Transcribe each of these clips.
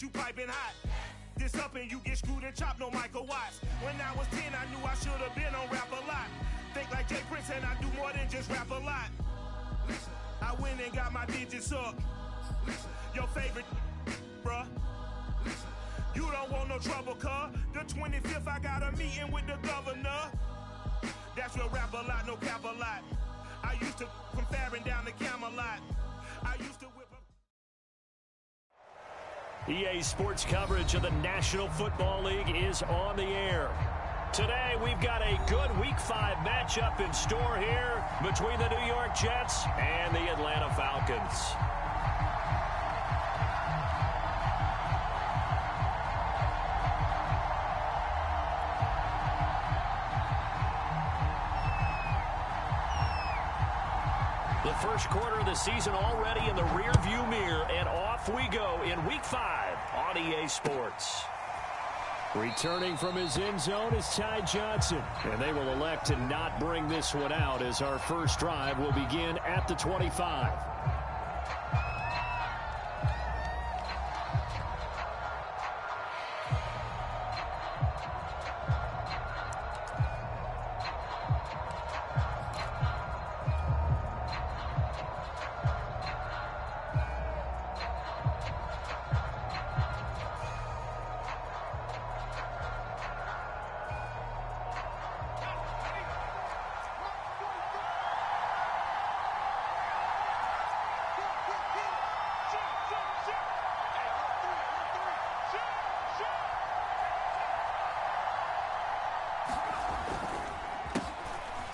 You piping hot. This up and you get screwed and chopped, no Michael Watts. When I was 10, I knew I should have been on rap a lot. Think like Jay Prince and I do more than just rap a lot. I went and got my digits up. Your favorite, bruh. You don't want no trouble, cuz. The 25th, I got a meeting with the governor. That's real rap a lot, no cap a lot. I used to from Farron down to Camelot. I used to whip up. EA Sports coverage of the National Football League is on the air. Today, we've got a good Week 5 matchup in store here between the New York Jets and the Atlanta Falcons. The first quarter of the season already in the rear-view mirror, and off we go in Week 5 on EA Sports. Returning from his end zone is Ty Johnson, and they will elect to not bring this one out as our first drive will begin at the 25.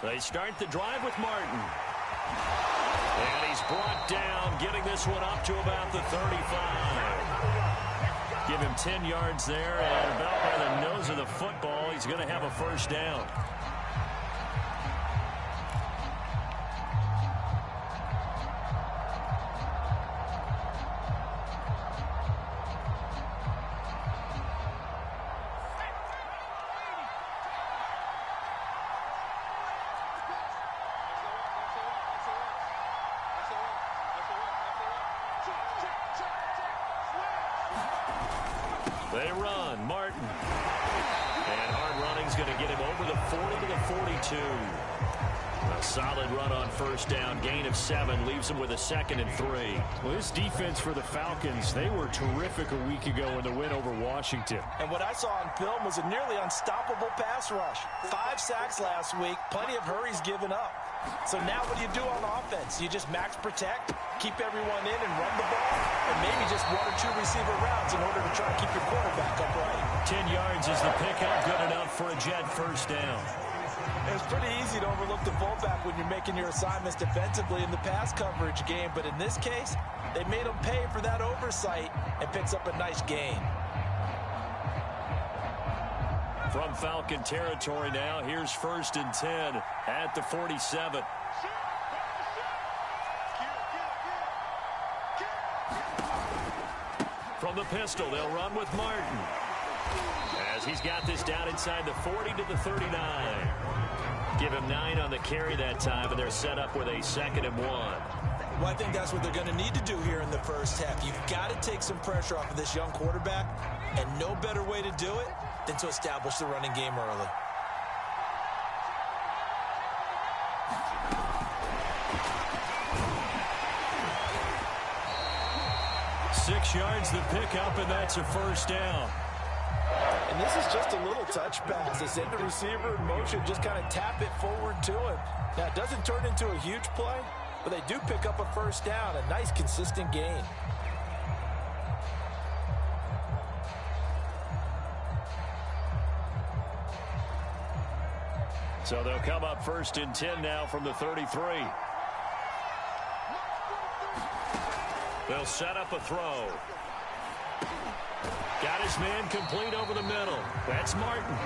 They start the drive with Martin. And he's brought down, getting this one up to about the 35. Give him 10 yards there, and about by the nose of the football, he's going to have a first down. They run, Martin. And hard running's going to get him over the 40 to the 42. A solid run on first down, gain of 7, leaves him with a 2nd and 3. Well, this defense for the Falcons, they were terrific a week ago in the win over Washington. And what I saw on film was a nearly unstoppable pass rush. 5 sacks last week, plenty of hurries given up. So now what do you do on offense? You just max protect, keep everyone in and run the ball, and maybe just 1 or 2 receiver routes in order to try to keep your quarterback upright. 10 yards is the pickup, good enough for a Jet first down. It's pretty easy to overlook the fullback when you're making your assignments defensively in the pass coverage game, but in this case, they made him pay for that oversight and picks up a nice gain. From Falcon territory now, here's 1st and 10 at the 47. From the pistol, they'll run with Martin. As he's got this down inside the 40 to the 39. Give him 9 on the carry that time, and they're set up with a 2nd and 1. Well, I think that's what they're going to need to do here in the first half. You've got to take some pressure off of this young quarterback, and no better way to do it than to establish the running game early. Six yards the pickup, and that's a first down. And this is just a little touch pass. They send the receiver in motion, just kind of tap it forward to him. Now, it doesn't turn into a huge play, but they do pick up a first down, a nice, consistent gain. So they'll come up 1st and 10 now from the 33. They'll set up a throw. Got his man complete over the middle. That's Martin.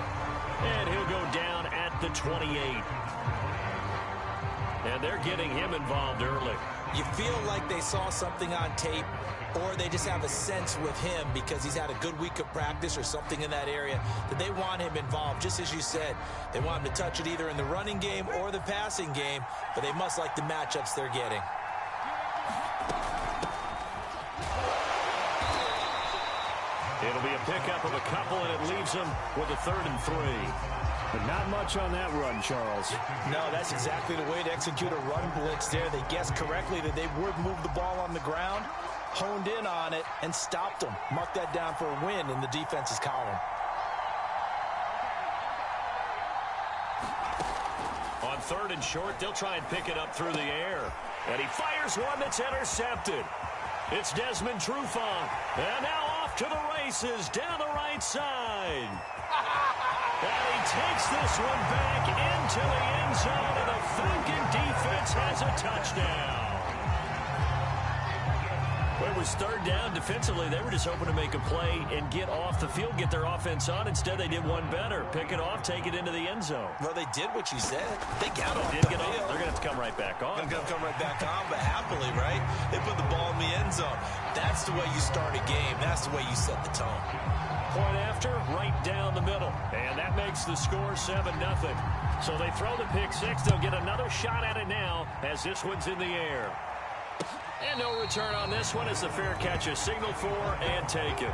And he'll go down at the 28. And they're getting him involved early. You feel like they saw something on tape, or they just have a sense with him because he's had a good week of practice or something in that area that they want him involved. Just as you said, they want him to touch it either in the running game or the passing game, but they must like the matchups they're getting. It'll be a pickup of a couple, and it leaves them with a 3rd and 3. But not much on that run, Charles. No, that's exactly the way to execute a run blitz there. They guessed correctly that they would move the ball on the ground, honed in on it, and stopped them. Mark that down for a win in the defense's column. On 3rd and short, they'll try and pick it up through the air. And he fires one that's intercepted. It's Desmond Trufant. And now off to the races down the right side. And he takes this one back into the end zone, and the Falcon defense has a touchdown. Well, it was 3rd down. Defensively, they were just hoping to make a play and get off the field, get their offense on. Instead, they did one better. Pick it off, take it into the end zone. Well, they did what you said. They got off the field. They're going to have to come right back on. They're going to come right back on, but happily, right? They put the ball in the end zone. That's the way you start a game. That's the way you set the tone. Point after, right down the middle. And that makes the score 7-0. So they throw the pick six. They'll get another shot at it now as this one's in the air. And no return on this one as the fair catch is signaled for and taken.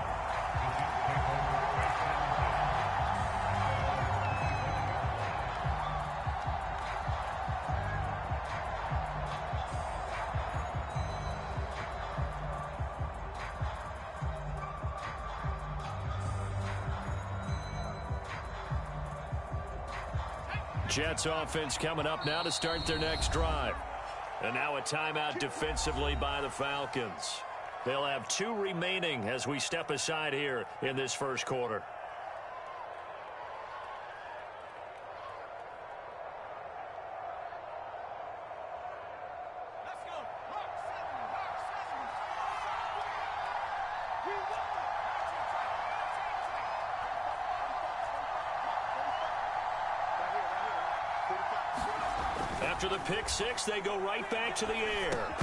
Jets offense coming up now to start their next drive. And now a timeout defensively by the Falcons. They'll have 2 remaining as we step aside here in this first quarter. After the pick six, they go right back to the air.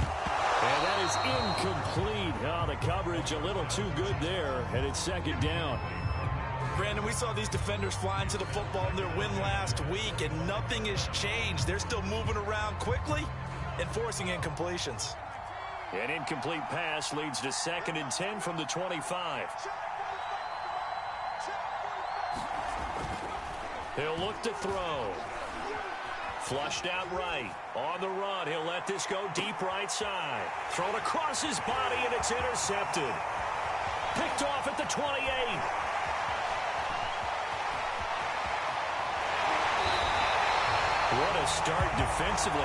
And that is incomplete. Oh, the coverage a little too good there, and it's 2nd down. Brandon, we saw these defenders flying to the football in their win last week, and nothing has changed. They're still moving around quickly and forcing incompletions. An incomplete pass leads to 2nd and 10 from the 25. He'll look to throw. Flushed out right. On the run, he'll let this go deep right side. Thrown across his body, and it's intercepted. Picked off at the 28. What a start defensively.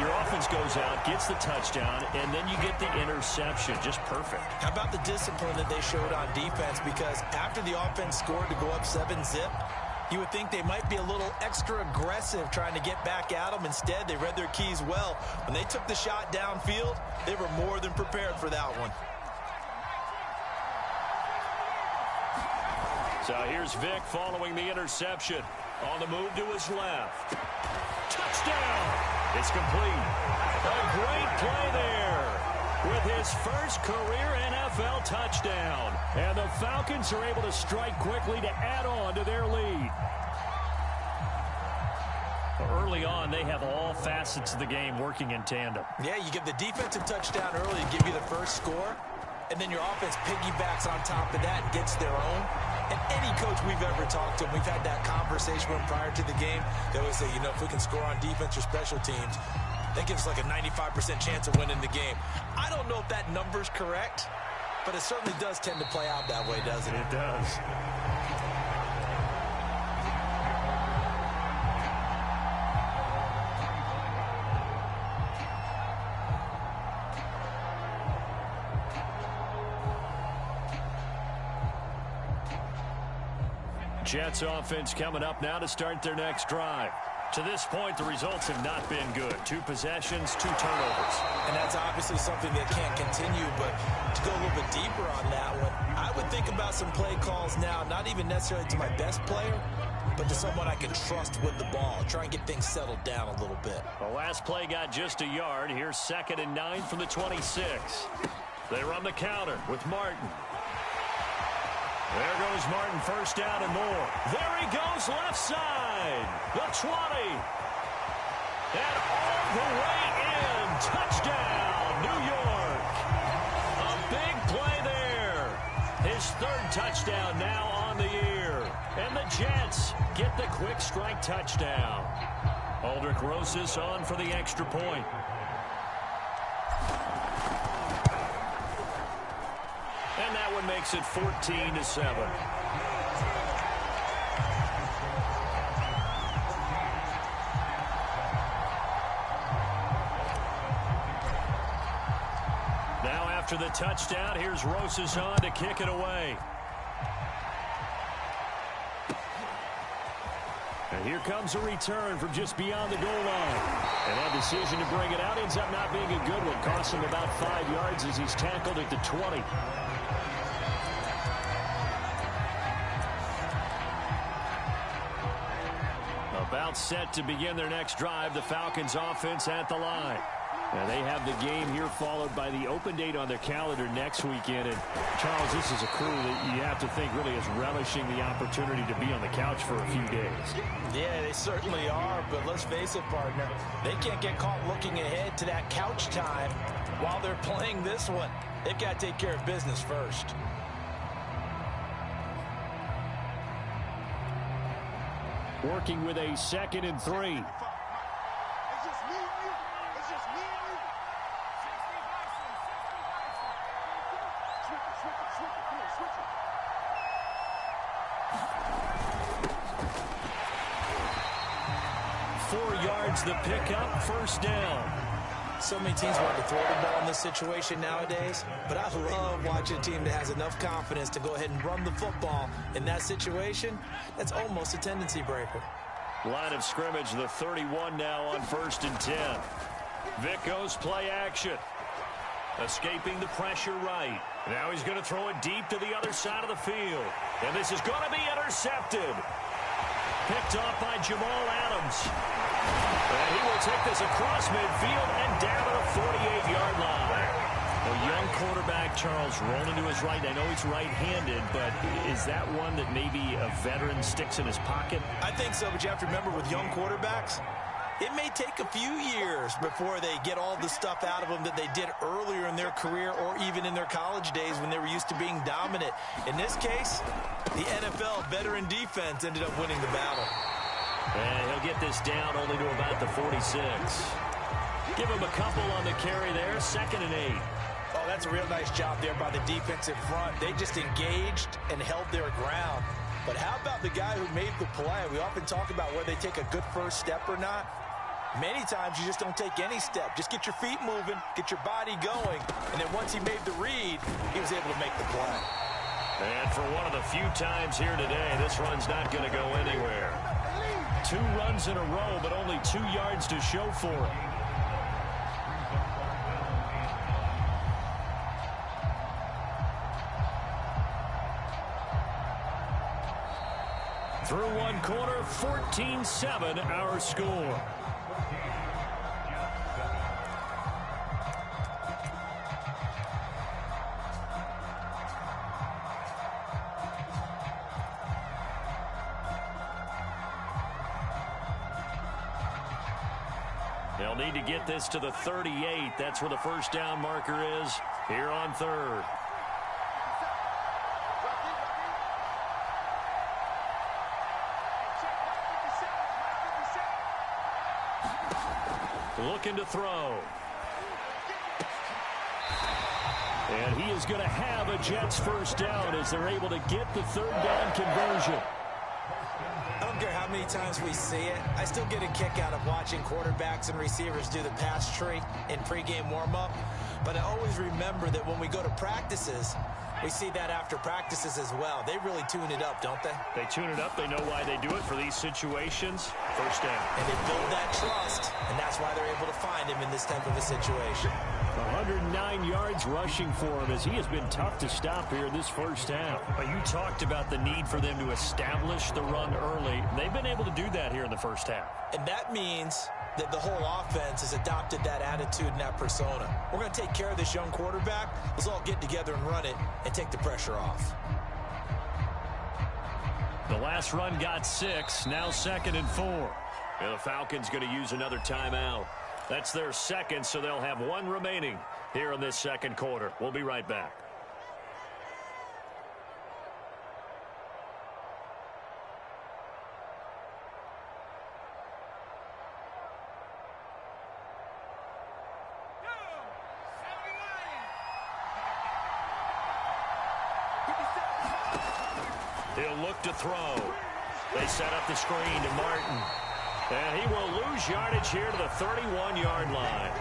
Your offense goes out, gets the touchdown, and then you get the interception. Just perfect. How about the discipline that they showed on defense? Because after the offense scored to go up 7-zip, you would think they might be a little extra aggressive trying to get back at them. Instead, they read their keys well. When they took the shot downfield, they were more than prepared for that one. So here's Vick following the interception. On the move to his left. Touchdown! It's complete. A great play there with his first career NFL touchdown. And the Falcons are able to strike quickly to add on to their lead. Early on, they have all facets of the game working in tandem. Yeah, you give the defensive touchdown early to give you the first score, and then your offense piggybacks on top of that and gets their own. And any coach we've ever talked to, we've had that conversation with prior to the game, they always say, you know, if we can score on defense or special teams, that gives us like a 95% chance of winning the game. I don't know if that number's correct, but it certainly does tend to play out that way, doesn't it? It does. Jets offense coming up now to start their next drive. To this point, the results have not been good. 2 possessions, 2 turnovers. And that's obviously something that can't continue, but to go a little bit deeper on that one, I would think about some play calls now, not even necessarily to my best player, but to someone I can trust with the ball. Try and get things settled down a little bit. The last play got just a yard. Here's 2nd and 9 from the 26. They run the counter with Martin. There goes Martin, first down and more. There he goes, left side. The 20. And all the way in. Touchdown, New York. A big play there. His third touchdown now on the year. And the Jets get the quick strike touchdown. Aldrich Rosas on for the extra point. And that one makes it 14-7. After the touchdown, here's Rosas on to kick it away. And here comes a return from just beyond the goal line. And that decision to bring it out ends up not being a good one. Costs him about 5 yards as he's tackled at the 20. About set to begin their next drive. The Falcons offense at the line. Now they have the game here followed by the open date on their calendar next weekend. And, Charles, this is a crew that you have to think really is relishing the opportunity to be on the couch for a few days. Yeah, they certainly are, but let's face it, partner. They can't get caught looking ahead to that couch time while they're playing this one. They've got to take care of business first. Working with a 2nd and 3. 4 yards the pickup, first down. So many teams want to throw the ball in this situation nowadays, but I love watching a team that has enough confidence to go ahead and run the football. In that situation, that's almost a tendency breaker. Line of scrimmage, the 31 now on 1st and 10. Vic goes play action. Escaping the pressure right. Now he's going to throw it deep to the other side of the field. And this is going to be intercepted. Picked off by Jamal Adams. And he will take this across midfield and down to the 48-yard line. A young quarterback, Charles, rolling to his right. I know he's right-handed, but is that one that maybe a veteran sticks in his pocket? I think so, but you have to remember with young quarterbacks, it may take a few years before they get all the stuff out of them that they did earlier in their career or even in their college days when they were used to being dominant. In this case, the NFL veteran defense ended up winning the battle. And he'll get this down only to about the 46. Give him a couple on the carry there, 2nd and 8. Oh, that's a real nice job there by the defensive front. They just engaged and held their ground. But how about the guy who made the play? We often talk about whether they take a good first step or not. Many times you just don't take any step. Just get your feet moving, get your body going, and then once he made the read, he was able to make the play. And for one of the few times here today, this run's not going to go anywhere. 2 runs in a row, but only 2 yards to show for it. Through one quarter, 14-7 our score. They'll need to get this to the 38. That's where the first down marker is here on 3rd. Looking to throw. And he is going to have a Jets first down as they're able to get the 3rd down conversion. I don't care how many times we see it. I still get a kick out of watching quarterbacks and receivers do the pass tree in pregame warm-up. But I always remember that when we go to practices, we see that after practices as well. They really tune it up, don't they? They tune it up. They know why they do it for these situations. First down. And they build that trust, and that's why they're able to find him in this type of a situation. 109 yards rushing for him as he has been tough to stop here in this first half. But you talked about the need for them to establish the run early. They've been able to do that here in the first half. And that means that the whole offense has adopted that attitude and that persona. We're going to take care of this young quarterback. Let's all get together and run it and take the pressure off. The last run got 6, now 2nd and 4. And the Falcons going to use another timeout. That's their second, so they'll have 1 remaining here in this 2nd quarter. We'll be right back. He'll look to throw. They set up the screen to Martin. And he will lose yardage here to the 31-yard line.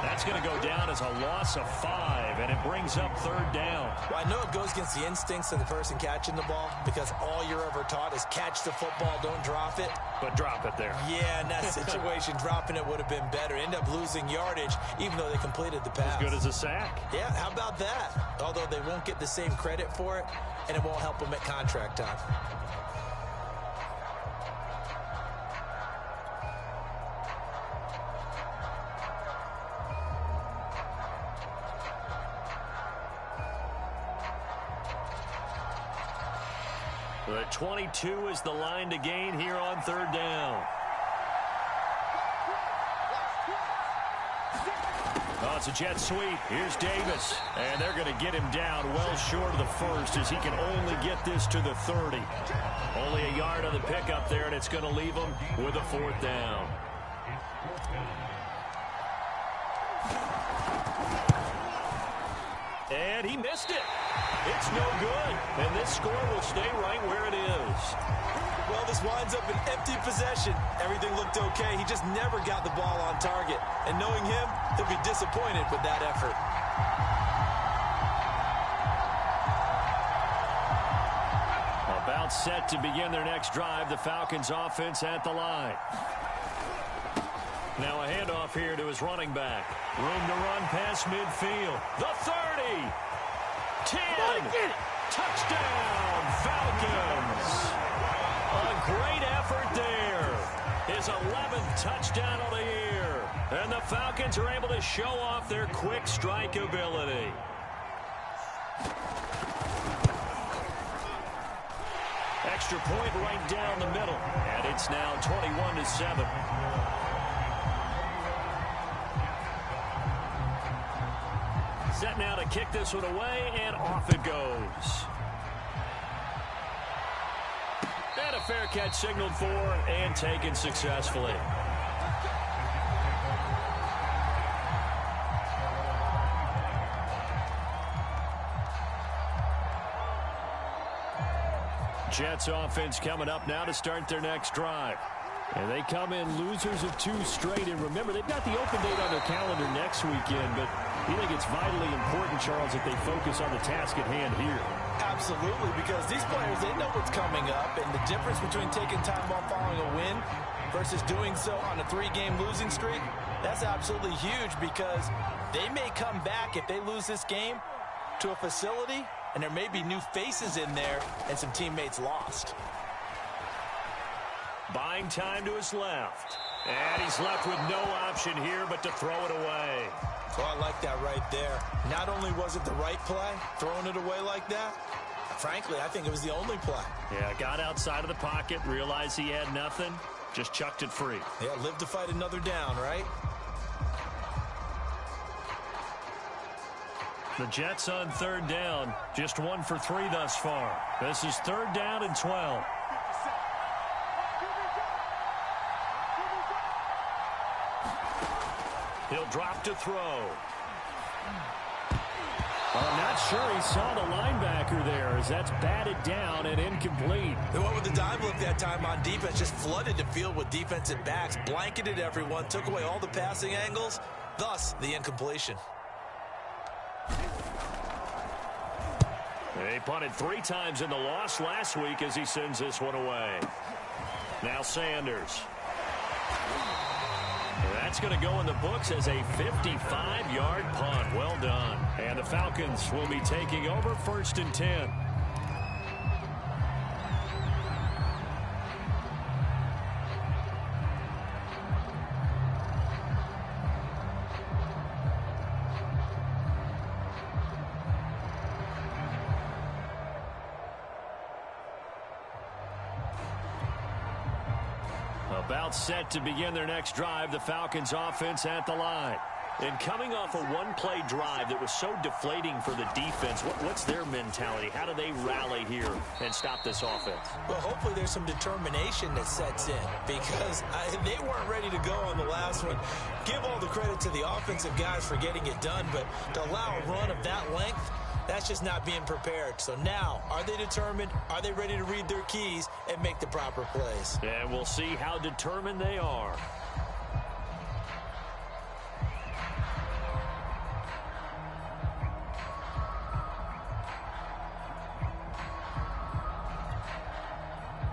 That's going to go down as a loss of 5, and it brings up 3rd down. Well, I know it goes against the instincts of the person catching the ball because all you're ever taught is catch the football, don't drop it. But drop it there. Yeah, in that situation, dropping it would have been better. End up losing yardage, even though they completed the pass. As good as a sack. Yeah, how about that? Although they won't get the same credit for it, and it won't help them at contract time. The 22 is the line to gain here on 3rd down. Oh, it's a jet sweep. Here's Davis. And they're going to get him down well short of the 1st as he can only get this to the 30. Only a yard on the pickup there, and it's going to leave him with a 4th down. And he missed it. It's no good. And this score will stay right where it is. Well, this winds up an empty possession. Everything looked okay. He just never got the ball on target. And knowing him, he'll be disappointed with that effort. About set to begin their next drive, the Falcons offense at the line. Now a handoff here to his running back. Room to run past midfield. The 30. 10. Touchdown, Falcons. A great effort there. His 11th touchdown of the year. And the Falcons are able to show off their quick strike ability. Extra point right down the middle. And it's now 21-7. Set now to kick this one away, and off it goes. And a fair catch signaled for and taken successfully. Jets offense coming up now to start their next drive. And they come in losers of 2 straight. And remember, they've got the open date on their calendar next weekend. But you think it's vitally important, Charles, that they focus on the task at hand here? Absolutely, because these players, they know what's coming up. And the difference between taking time off following a win versus doing so on a 3-game losing streak, that's absolutely huge because they may come back if they lose this game to a facility, and there may be new faces in there and some teammates lost. Buying time to his left. And he's left with no option here but to throw it away. Oh, I like that right there. Not only was it the right play, throwing it away like that, frankly, I think it was the only play. Yeah, got outside of the pocket, realized he had nothing, just chucked it free. Yeah, live to fight another down, right? The Jets on 3rd down, just 1 for 3 thus far. This is 3rd down and 12. He'll drop to throw. I'm not sure he saw the linebacker there as that's batted down and incomplete. They went with the dime look that time on defense, just flooded the field with defensive backs, blanketed everyone, took away all the passing angles, thus the incompletion. They punted 3 times in the loss last week as he sends this one away. Now Sanders. That's going to go in the books as a 55-yard punt. Well done. And the Falcons will be taking over 1st and 10. About set to begin their next drive, the Falcons offense at the line. And coming off a 1-play drive that was so deflating for the defense, what's their mentality? How do they rally here and stop this offense? Well, hopefully there's some determination that sets in because they weren't ready to go on the last one. Give all the credit to the offensive guys for getting it done, but to allow a run of that length, That's just not being prepared. So now, are they determined? Are they ready to read their keys and make the proper plays? And we'll see how determined they are.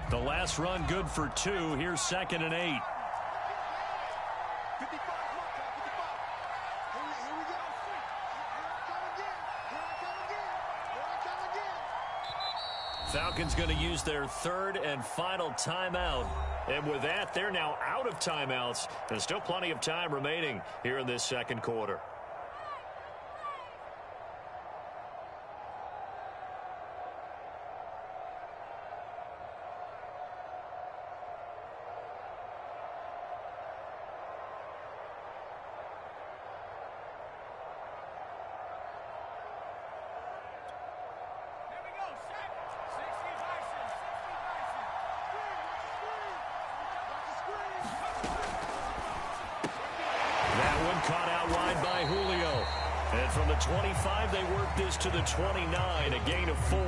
The last run good for 2. Here's 2nd and 8. Falcons going to use their 3rd and final timeout. And with that, they're now out of timeouts. There's still plenty of time remaining here in this 2nd quarter. Caught out wide by Julio. And from the 25, they work this to the 29, a gain of 4.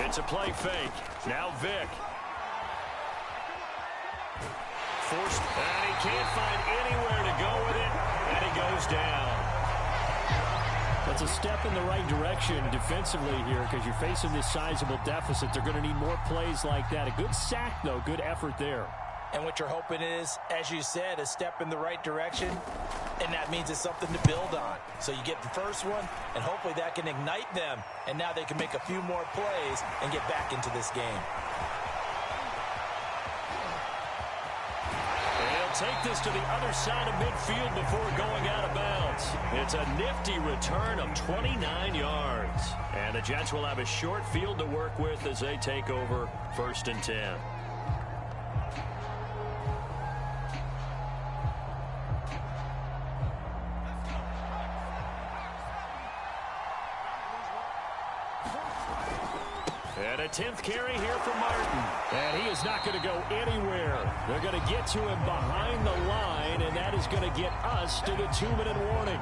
It's a play fake. Now Vick. Forced, and he can't find anywhere to go with it, and he goes down. That's a step in the right direction defensively here because you're facing this sizable deficit. They're going to need more plays like that. A good sack, though. Good effort there. And what you're hoping is, as you said, a step in the right direction, and that means it's something to build on. So you get the first one, and hopefully that can ignite them, and now they can make a few more plays and get back into this game. Take this to the other side of midfield before going out of bounds. It's a nifty return of 29 yards. And the Jets will have a short field to work with as they take over 1st and 10. And a 10th carry here for Martin. And he is not going to go anywhere. They're going to get to him behind the line, and that is going to get us to the 2-minute warning.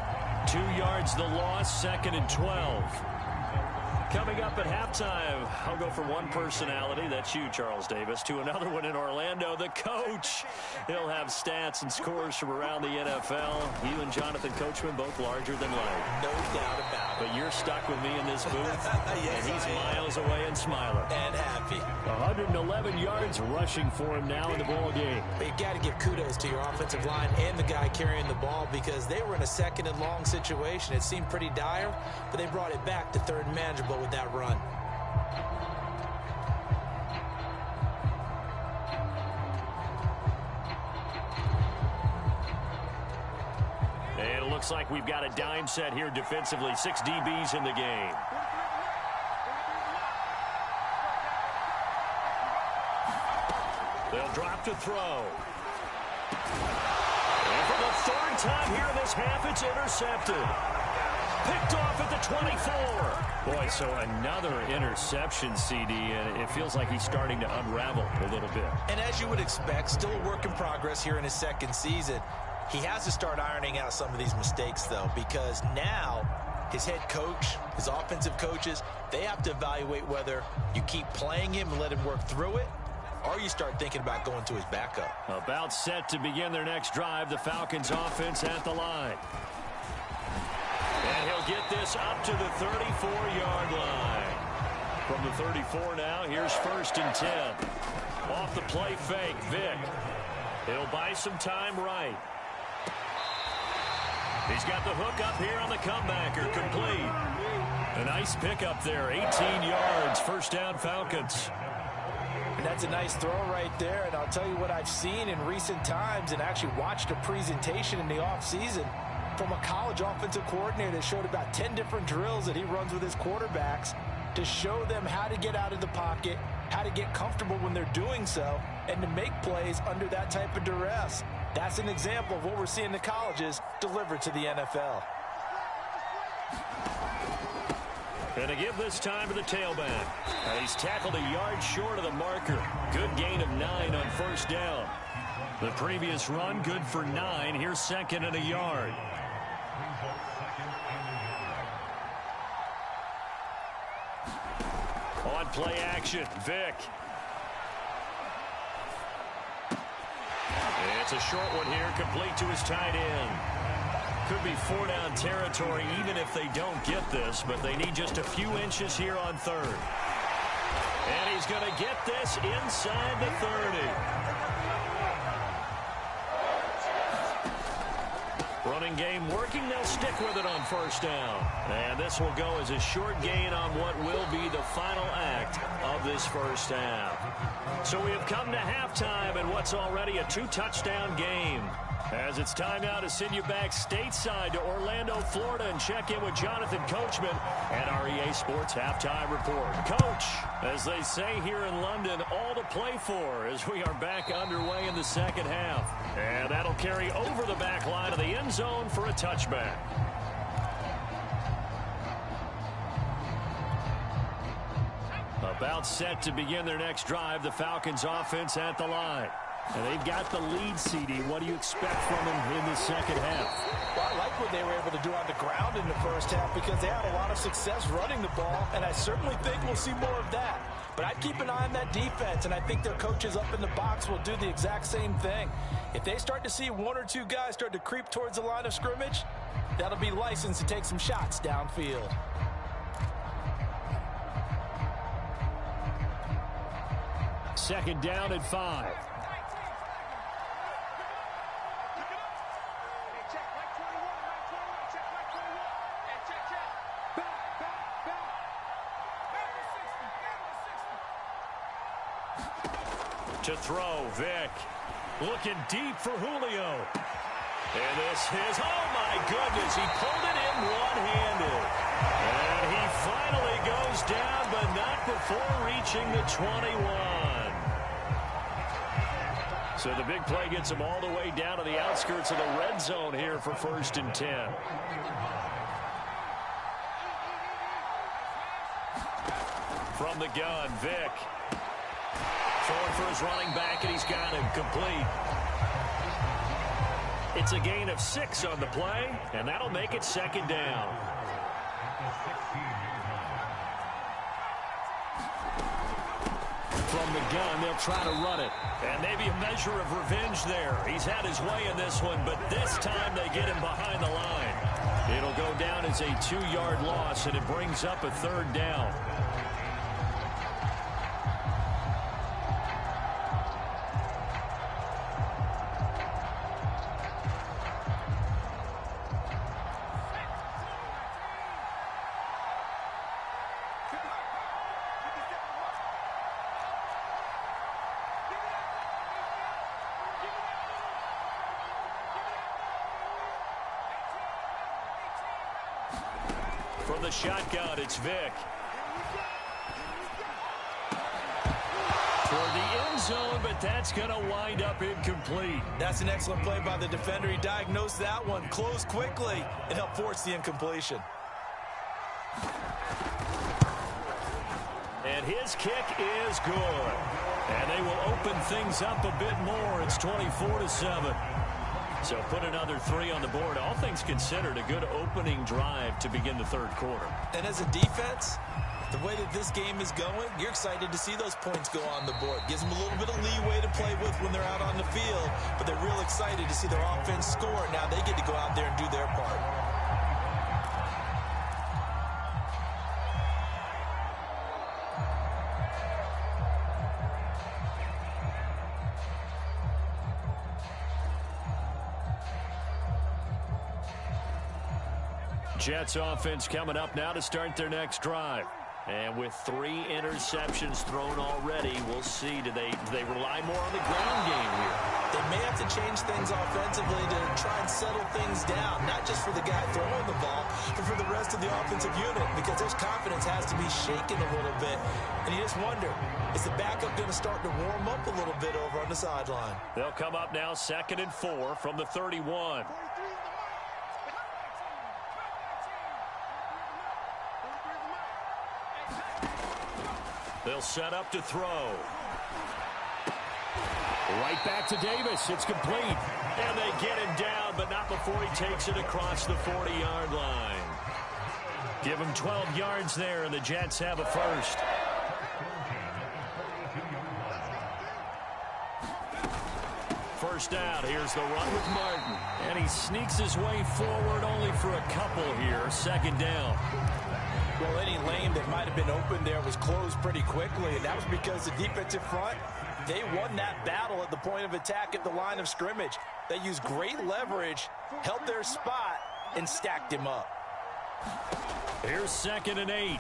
2 yards the loss, 2nd and 12. Coming up at halftime, I'll go from one personality, that's you, Charles Davis, to another one in Orlando, the coach. He'll have stats and scores from around the NFL. You and Jonathan Coachman, both larger than life. No doubt about it. But you're stuck with me in this booth, yes, and he's miles away and smiling. And happy. 111 yards rushing for him now in the ball game. But you got to give kudos to your offensive line and the guy carrying the ball because they were in a 2nd and long situation. It seemed pretty dire, but they brought it back to 3rd and manageable with that run. And it looks like we've got a dime set here defensively. 6 DBs in the game. They'll drop to throw. And for the 3rd time here in this half, it's intercepted. Picked off at the 24. Boy, so another interception, CD, and it feels like he's starting to unravel a little bit. And as you would expect, still a work in progress here in his 2nd season. He has to start ironing out some of these mistakes, though, because now his head coach, his offensive coaches, they have to evaluate whether you keep playing him and let him work through it, or you start thinking about going to his backup. About set to begin their next drive, the Falcons offense at the line. And he'll get this up to the 34-yard line. From the 34 now, here's 1st and 10. Off the play fake, Vick. He'll buy some time right. He's got the hook up here on the comebacker, complete. A nice pickup there, 18 yards, 1st down Falcons. And that's a nice throw right there, and I'll tell you what I've seen in recent times and actually watched a presentation in the offseason from a college offensive coordinator that showed about 10 different drills that he runs with his quarterbacks to show them how to get out of the pocket, how to get comfortable when they're doing so, and to make plays under that type of duress. That's an example of what we're seeing the colleges deliver to the NFL. And to give this time to the tailback. And he's tackled a yard short of the marker. Good gain of 9 on first down. The previous run, good for 9. Here's second and a yard. On play action, Vick. It's a short one here, complete to his tight end. Could be 4-down territory even if they don't get this, but they need just a few inches here on third. And he's going to get this inside the 30. Running game working. They'll stick with it on first down. And this will go as a short gain on what will be the final act of this first half. So we have come to halftime in what's already a 2-touchdown game. As it's time now to send you back stateside to Orlando, Florida, and check in with Jonathan Coachman and our EA Sports Halftime Report. Coach, as they say here in London, all to play for as we are back underway in the second half. And that'll carry over the back line of the end zone for a touchback. About set to begin their next drive, the Falcons offense at the line. And they've got the lead, CD. What do you expect from them in the second half? Well, I like what they were able to do on the ground in the first half because they had a lot of success running the ball, and I certainly think we'll see more of that. But I'd keep an eye on that defense, and I think their coaches up in the box will do the exact same thing. If they start to see 1 or 2 guys start to creep towards the line of scrimmage, that'll be licensed to take some shots downfield. Second down and 5. To throw, Vick. Looking deep for Julio. And this is, oh my goodness, he pulled it in one-handed. And he finally goes down, but not before reaching the 21. So the big play gets him all the way down to the outskirts of the red zone here for 1st and 10. From the gun, Vick. Throwing for his running back, and he's got him complete. It's a gain of 6 on the play, and that'll make it second down. From the gun, they'll try to run it. And maybe a measure of revenge there. He's had his way in this one, but this time they get him behind the line. It'll go down as a 2-yard loss, and it brings up a 3rd down. From the shotgun, it's Vick. Toward the end zone, but that's going to wind up incomplete. That's an excellent play by the defender. He diagnosed that one, closed quickly, and helped force the incompletion. And his kick is good. And they will open things up a bit more. It's 24-7. So put another 3 on the board. All things considered, a good opening drive to begin the 3rd quarter. And as a defense, the way that this game is going, you're excited to see those points go on the board. Gives them a little bit of leeway to play with when they're out on the field, but they're real excited to see their offense score. Now they get to go out there and do their part. Jets offense coming up now to start their next drive. And with 3 interceptions thrown already, we'll see. Do they rely more on the ground game here? They may have to change things offensively to try and settle things down, not just for the guy throwing the ball, but for the rest of the offensive unit, because their confidence has to be shaken a little bit. And you just wonder, is the backup going to start to warm up a little bit over on the sideline? They'll come up now 2nd and 4 from the 31. They'll set up to throw. Right back to Davis. It's complete. And they get him down, but not before he takes it across the 40-yard line. Give him 12 yards there, and the Jets have a first. First down. Here's the run with Martin. And he sneaks his way forward only for a couple here. Second down. Well, any lane that might have been open there was closed pretty quickly, and that was because the defensive front, they won that battle at the point of attack at the line of scrimmage. They used great leverage, held their spot, and stacked him up. Here's 2nd and 8.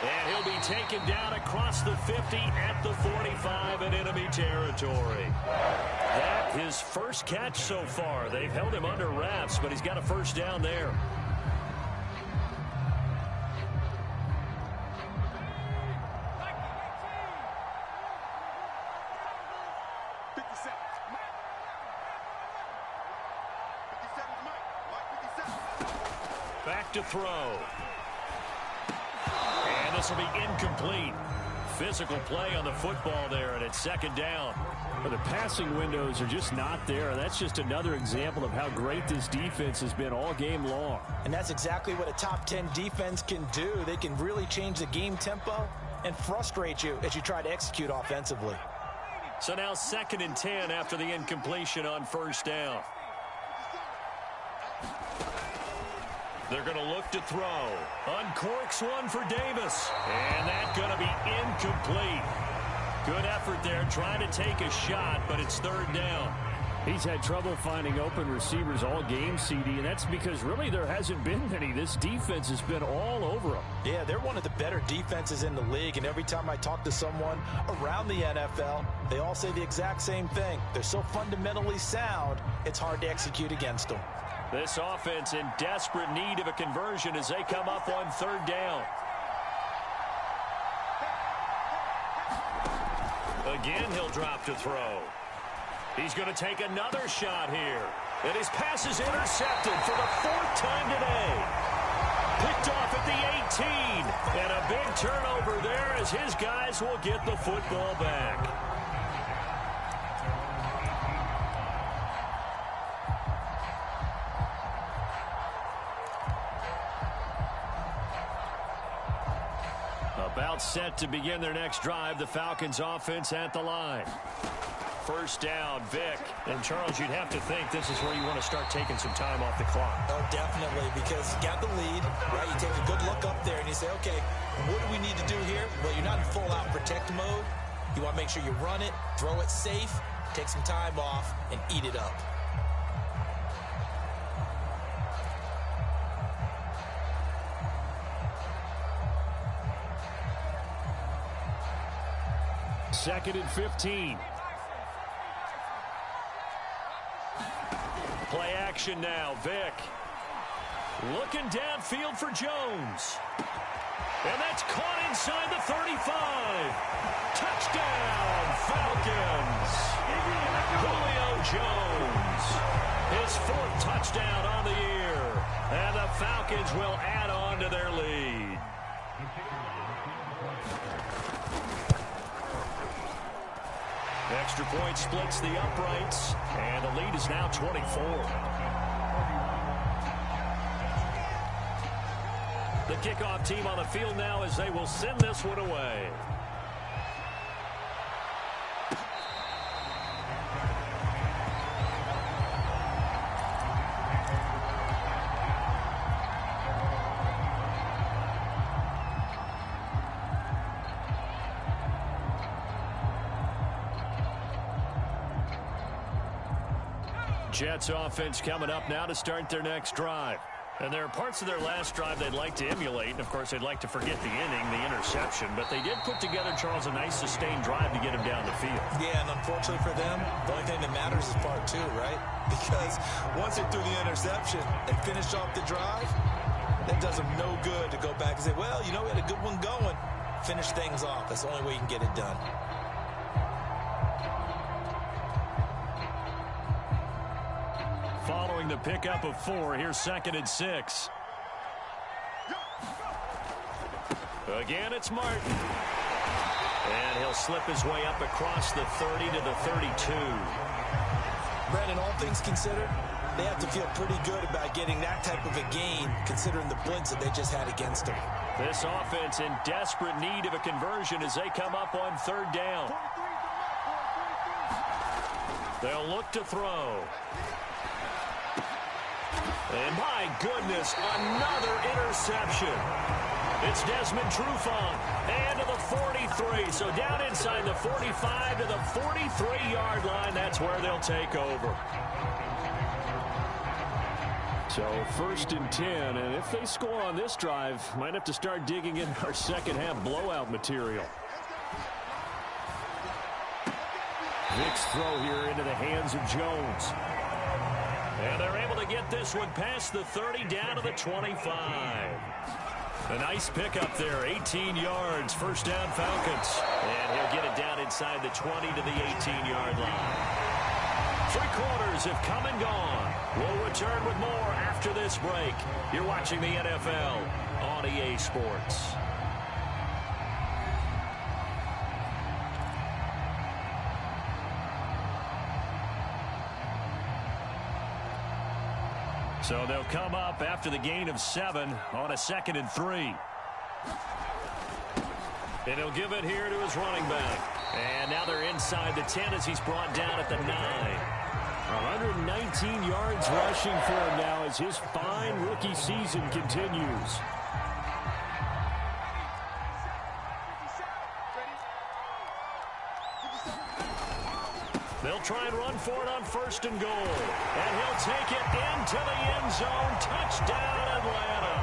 And he'll be taken down across the 50 at the 45 in enemy territory. That his first catch so far. They've held him under wraps, but he's got a first down there. Back to throw. And this will be incomplete. Physical play on the football there, and it's 2nd down. Well, the passing windows are just not there. That's just another example of how great this defense has been all game long. And that's exactly what a top 10 defense can do. They can really change the game tempo and frustrate you as you try to execute offensively. So now 2nd and 10 after the incompletion on first down. They're going to look to throw. Uncorks one for Davis. And that's going to be incomplete. Good effort there trying to take a shot, but it's 3rd down. He's had trouble finding open receivers all game, CD, and that's because really there hasn't been many. This defense has been all over them. Yeah, they're one of the better defenses in the league, and every time I talk to someone around the NFL, they all say the exact same thing. They're so fundamentally sound, it's hard to execute against them. This offense in desperate need of a conversion as they come up on 3rd down. Again, he'll drop to throw. He's going to take another shot here. And his pass is intercepted for the 4th time today. Picked off at the 18. And a big turnover there as his guys will get the football back. About set to begin their next drive. The Falcons offense at the line. First down, Vic. And Charles, you'd have to think this is where you want to start taking some time off the clock. Oh, definitely, because you got the lead, right? You take a good look up there and you say, okay, what do we need to do here? Well, you're not in full-out protect mode. You want to make sure you run it, throw it safe, take some time off, and eat it up. Second and 15. Play action now, Vic. Looking downfield for Jones. And that's caught inside the 35. Touchdown, Falcons. Julio Jones. His 4th touchdown on the year. And the Falcons will add on to their lead. Extra point splits the uprights, and the lead is now 24. The kickoff team on the field now as they will send this one away. Jets offense coming up now to start their next drive. And there are parts of their last drive they'd like to emulate. And, of course, they'd like to forget the inning, the interception. But they did put together, Charles, a nice sustained drive to get him down the field. Yeah, and unfortunately for them, the only thing that matters is part 2, right? Because once they threw the interception and finished off the drive, that does them no good to go back and say, well, you know, we had a good one going. Finish things off. That's the only way you can get it done. Following the pickup of 4, here's 2nd and 6. Again, it's Martin. And he'll slip his way up across the 30 to the 32. Brandon, all things considered, they have to feel pretty good about getting that type of a gain, considering the blitz that they just had against them. This offense in desperate need of a conversion as they come up on third down. They'll look to throw. And my goodness, another interception. It's Desmond Trufant, and to the 43. So down inside the 45 to the 43-yard line. That's where they'll take over. So 1st and 10, and if they score on this drive, might have to start digging in our second half blowout material. Vick's throw here into the hands of Jones. And they're able to get this one past the 30 down to the 25. A nice pickup there, 18 yards, first down Falcons. And he'll get it down inside the 20 to the 18-yard line. 3 quarters have come and gone. We'll return with more after this break. You're watching the NFL on EA Sports. So they'll come up after the gain of 7 on a 2nd and 3. And he'll give it here to his running back. And now they're inside the 10 as he's brought down at the 9. 119 yards rushing for him now as his fine rookie season continues. They'll try and run for it on 1st and goal. And he'll take it into the end zone. Touchdown, Atlanta.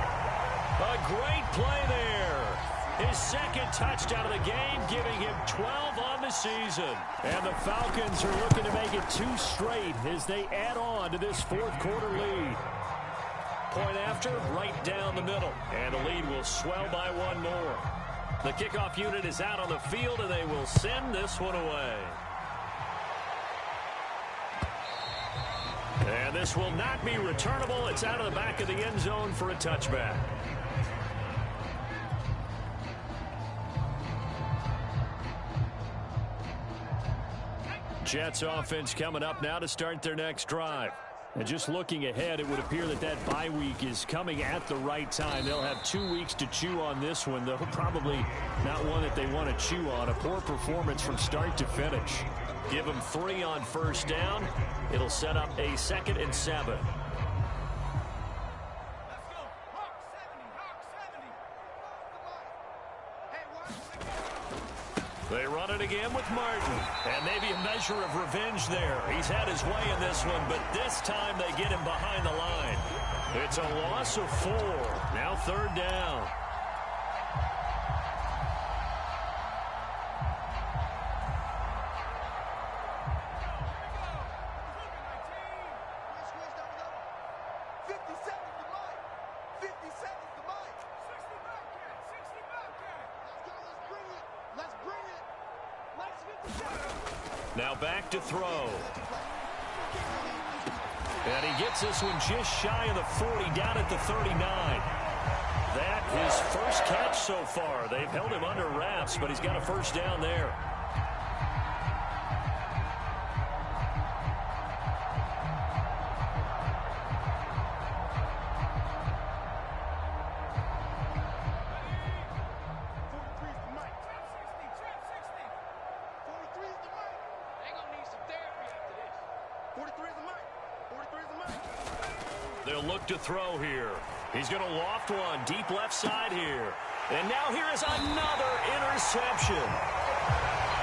A great play there. His 2nd touchdown of the game, giving him 12 on the season. And the Falcons are looking to make it 2 straight as they add on to this 4th quarter lead. Point after, right down the middle. And the lead will swell by 1 more. The kickoff unit is out on the field, and they will send this one away. And this will not be returnable. It's out of the back of the end zone for a touchback. Jets offense coming up now to start their next drive. And just looking ahead, it would appear that that bye week is coming at the right time. They'll have 2 weeks to chew on this one, though probably not one that they want to chew on. A poor performance from start to finish. Give them 3 on 1st down. It'll set up a 2nd and 7. They run it again with Martin. And maybe a measure of revenge there. He's had his way in this one, but this time they get him behind the line. It's a loss of 4. Now 3rd down. Now back to throw. And he gets this one just shy of the 40, down at the 39. That is first catch so far. They've held him under wraps, but he's got a 1st down there. They'll look to throw here. He's going to loft one deep left side here. And now here is another interception.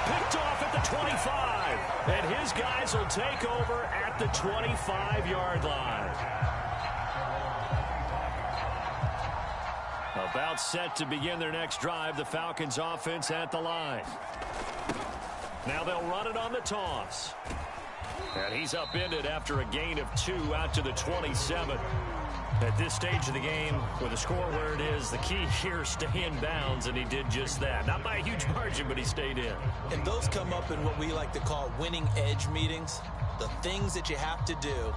Picked off at the 25. And his guys will take over at the 25-yard line. About set to begin their next drive. The Falcons offense at the line. Now they'll run it on the toss. And he's upended after a gain of 2 out to the 27. At this stage of the game, with the score where it is, the key here is stay in bounds, and he did just that. Not by a huge margin, but he stayed in. And those come up in what we like to call winning edge meetings. The things that you have to do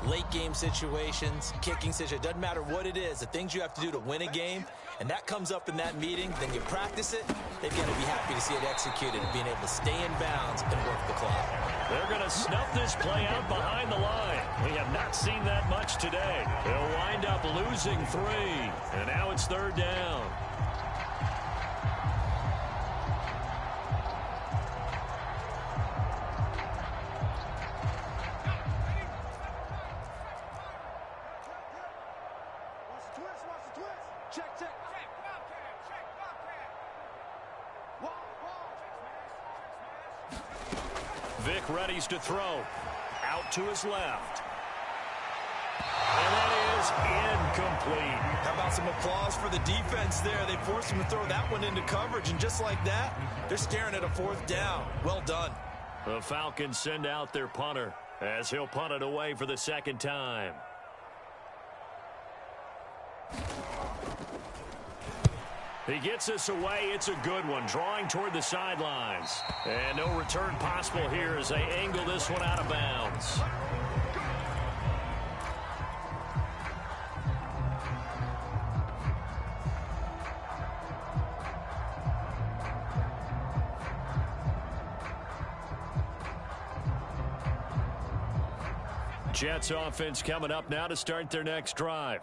late game situations, kicking situations, doesn't matter what it is, the things you have to do to win a game, and that comes up in that meeting, then you practice it, they've got to be happy to see it executed and being able to stay in bounds and work the clock. They're going to snuff this play out behind the line. We have not seen that much today. They'll wind up losing 3, and now it's 3rd down. Vic readies to throw. Out to his left. And that is incomplete. How about some applause for the defense there? They forced him to throw that one into coverage, and just like that, they're staring at a 4th down. Well done. The Falcons send out their punter as he'll punt it away for the 2nd time. He gets this away. It's a good one. Drawing toward the sidelines. And no return possible here as they angle this one out of bounds. Jets offense coming up now to start their next drive.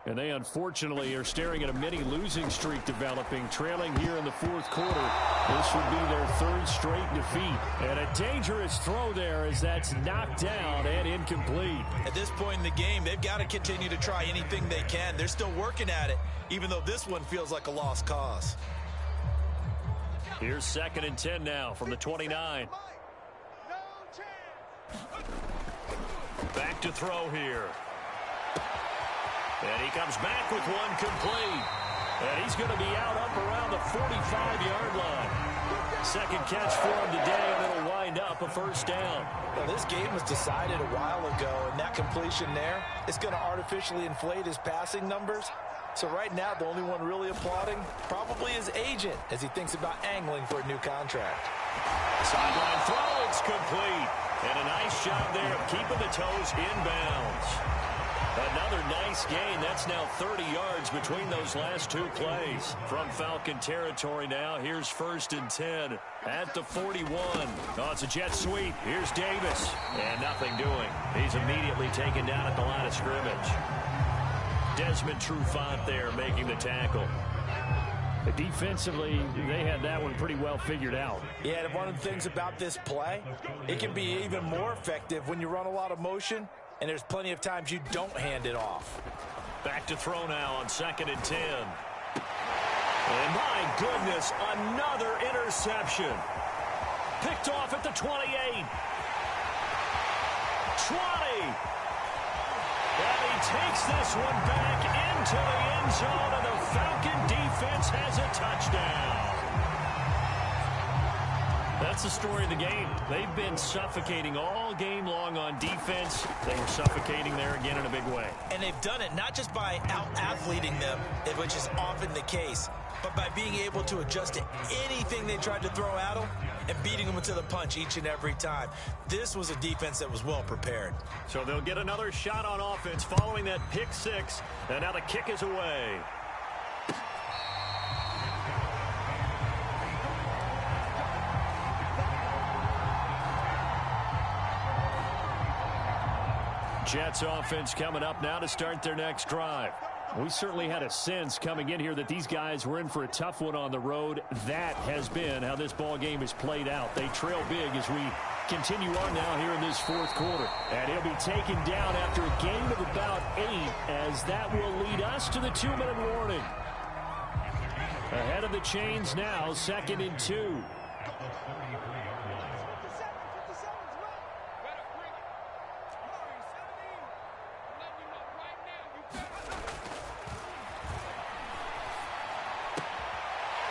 And they unfortunately are staring at a mini losing streak developing, trailing here in the 4th quarter. This would be their 3rd straight defeat. And a dangerous throw there as that's knocked down and incomplete. At this point in the game, they've got to continue to try anything they can. They're still working at it, even though this one feels like a lost cause. Here's 2nd and 10 now from the 29. Back to throw here. And he comes back with one complete. And he's going to be out up around the 45-yard line. 2nd catch for him today, and it'll wind up a 1st down. Well, this game was decided a while ago, and that completion there is going to artificially inflate his passing numbers. So right now, the only one really applauding probably his agent as he thinks about angling for a new contract. Sideline throw, it's complete. And a nice job there of keeping the toes in bounds. Another nice gain. That's now 30 yards between those last 2 plays. From Falcon territory now, here's 1st and 10 at the 41. Oh, it's a jet sweep. Here's Davis. And nothing doing. He's immediately taken down at the line of scrimmage. Desmond Trufant there making the tackle. Defensively, they had that one pretty well figured out. Yeah, and one of the things about this play, it can be even more effective when you run a lot of motion, and there's plenty of times you don't hand it off. Back to throw now on 2nd and 10. And my goodness, another interception. Picked off at the 28. 20. And he takes this one back into the end zone, and the Falcon defense has a touchdown. That's the story of the game. They've been suffocating all game long on defense. They were suffocating there again in a big way. And they've done it not just by out-athleting them, which is often the case, but by being able to adjust to anything they tried to throw at them and beating them to the punch each and every time. This was a defense that was well prepared. So they'll get another shot on offense following that pick 6, and now the kick is away. Jets offense coming up now to start their next drive. We certainly had a sense coming in here that these guys were in for a tough one on the road. That has been how this ball game is played out. They trail big as we continue on now here in this 4th quarter. And he'll be taken down after a gain of about 8, as that will lead us to the 2-minute warning. Ahead of the chains now, 2nd and 2.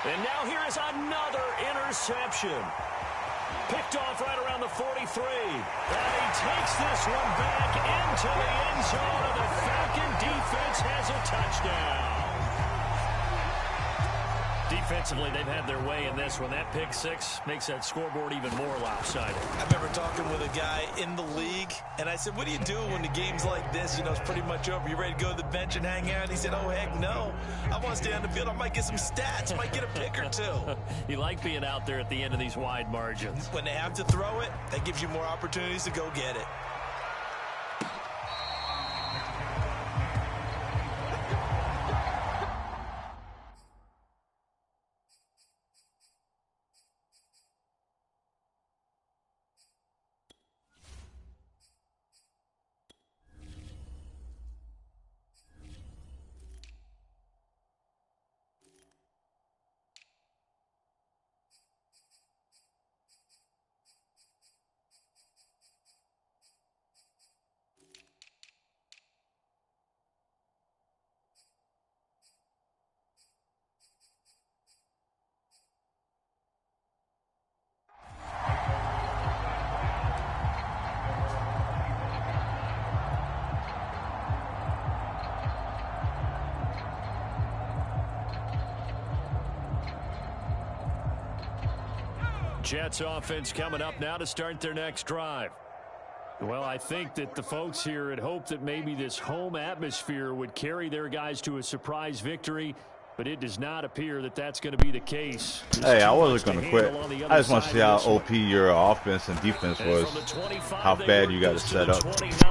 And now here is another interception. Picked off right around the 43. And he takes this one back into the end zone, and the Falcon defense has a touchdown. Defensively, they've had their way in this one. That pick six makes that scoreboard even more lopsided. I remember talking with a guy in the league, and I said, what do you do when the game's like this? You know, it's pretty much over. You ready to go to the bench and hang out? And he said, oh, heck no. I want to stay on the field. I might get some stats. Might get a pick or two. You like being out there at the end of these wide margins. When they have to throw it, that gives you more opportunities to go get it. Jets offense coming up now to start their next drive. Well, I think that the folks here had hoped that maybe this home atmosphere would carry their guys to a surprise victory, but it does not appear that that's going to be the case. Hey, I wasn't going to quit. I just want to see how OP your offense and defense was, how bad you got to set up.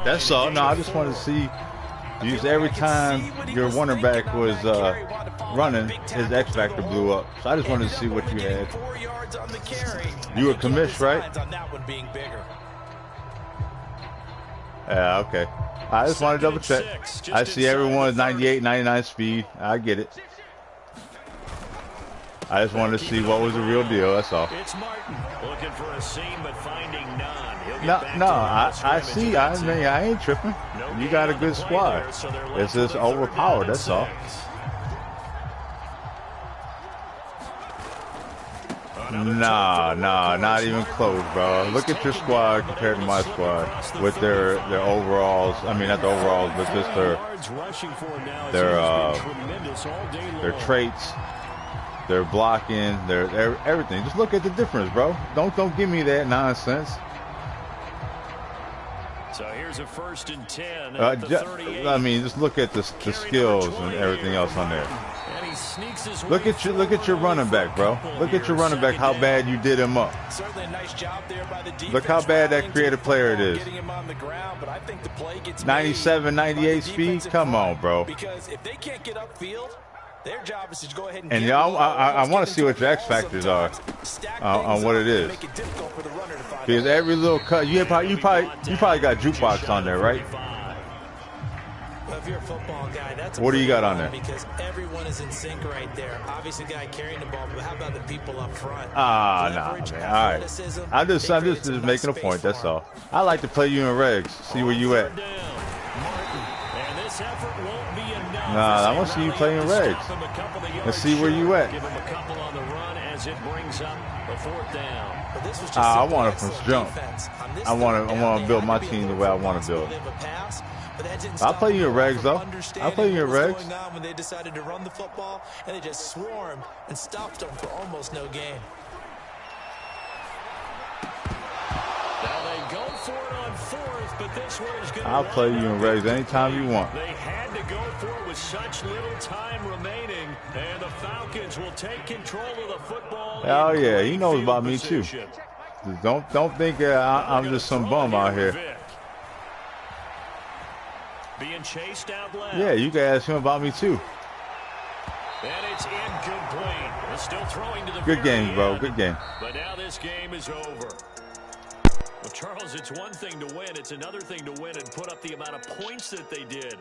That's all. No, I just wanted to see. Use every time your running back was running, his X factor blew up. So I just wanted to see what you had. You were commish, right? Yeah, okay. I just wanted to double check. I see everyone's 98, 99 speed. I get it. I just wanted to see what was the real deal. That's all. It's Martin looking for a seam, but finding none. No, I see. I mean, I ain't tripping. You got a good squad. It's just overpowered. That's all. Nah, not even close, bro. Look at your squad compared to my squad with their overalls. I mean, not the overalls, but just their traits, their blocking, their everything. Just look at the difference, bro. Don't give me that nonsense. So here's a 1st and 10 at the 38. I mean, just look at the skills and everything else on there. Look at your running back, bro. Look at your running back. How bad you did him up. Look how bad that creative player it is. 97, 98 speed. Come on, bro. Because if they can't get upfield, their job is to go ahead and y'all, I want to see what your X factors are on what it is. Because every little cut, you probably got jukebox on there, right? Well, if you're a football guy, that's what do you got on there? Because everyone is in sync right there. Obviously, the guy carrying the ball, but how about the people up front? Nah, man. All right. I'm just making a point. That's all. I like to play you in regs. See where you at. Nah, I want to see you play in regs and see where you at. Give him a couple on the run as it brings up the 4th down. I want it from jump. I want to build my team the way I want to build. I'll play you in regs, though. I'll play you in regs. When they decided to run the football, and they just swarmed and stopped them for almost no gain. Now they go for it on 4th, but this one is going to. I'll play you in regs anytime you want. They had to go for it with such little time remaining, and the Falcons will take control of the football. Oh yeah, he knows about me too. Don't think I'm just some bum out here. Being chased out left. Yeah, you can ask him about me too. And it's incomplete. It's still throwing to the good game, bro. Good game. But now this game is over. Well, Charles, it's one thing to win. It's another thing to win and put up the amount of points that they did.